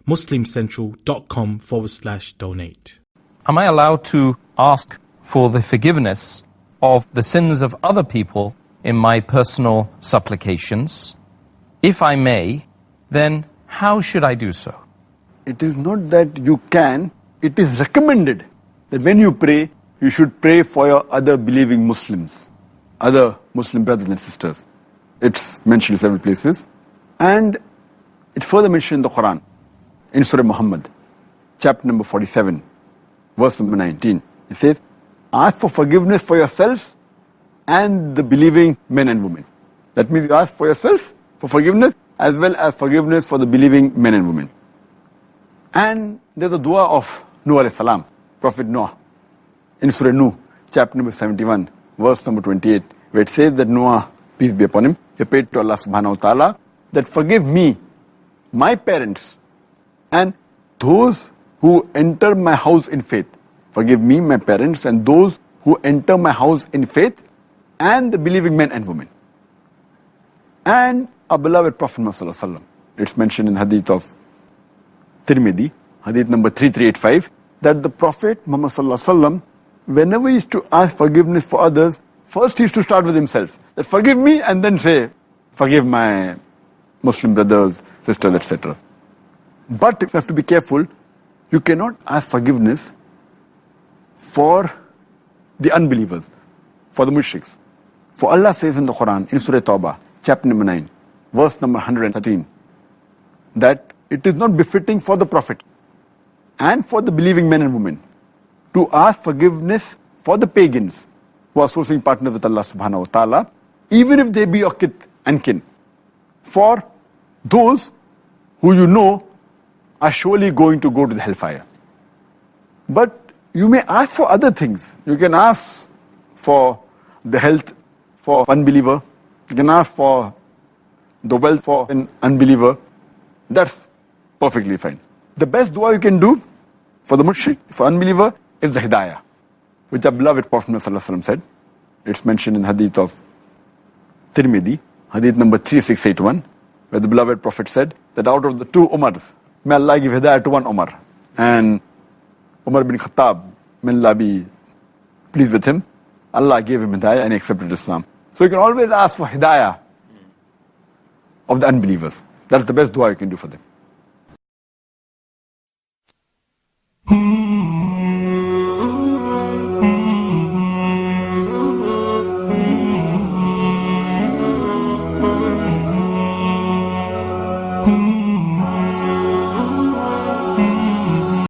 muslimcentral.com/donate. Am I allowed to ask for the forgiveness of the sins of other people in my personal supplications? If I may, then how should I do so? It is not that you can, it is recommended that when you pray, you should pray for your other believing Muslims, other Muslim brothers and sisters. It's mentioned in several places. And it's further mentioned in the Quran, in Surah Muhammad, chapter number 47, verse number 19. It says, ask for forgiveness for yourselves and the believing men and women. That means you ask for yourself for forgiveness as well as forgiveness for the believing men and women. And there's a dua of Nuh alayhi salam, Prophet Noah, in Surah Nuh, chapter number 71, verse number 28, where it says that Noah, peace be upon him, he prayed to Allah subhanahu wa ta'ala that forgive me, my parents, and those who enter my house in faith. Forgive me, my parents, and those who enter my house in faith, and the believing men and women. And our beloved Prophet Muhammad, it's mentioned in hadith of Tirmidhi, hadith number 3385, that the Prophet Muhammad, whenever he used to ask forgiveness for others, first he used to start with himself. That forgive me, and then say, forgive my Muslim brothers, sisters, etc. But you have to be careful. You cannot ask forgiveness for the unbelievers, for the mushriks. For Allah says in the Quran, in Surah Tawbah, chapter number 9, verse number 113, that it is not befitting for the Prophet and for the believing men and women to ask forgiveness for the pagans who are associating partners with Allah subhanahu wa ta'ala, even if they be your kith and kin. For those who you know are surely going to go to the hellfire. But you may ask for other things. You can ask for the health for an unbeliever. You can ask for the wealth for an unbeliever. That's perfectly fine. The best dua you can do for the mushrik, for unbeliever, is the hidayah, which our beloved Prophet ﷺ said. It's mentioned in hadith of Tirmidhi, hadith number 3681, where the beloved Prophet said that out of the two Umars, may Allah give hidayah to one Umar. And Umar bin Khattab, may Allah be pleased with him, Allah gave him hidayah and he accepted Islam. So you can always ask for hidayah of the unbelievers. That's the best dua you can do for them.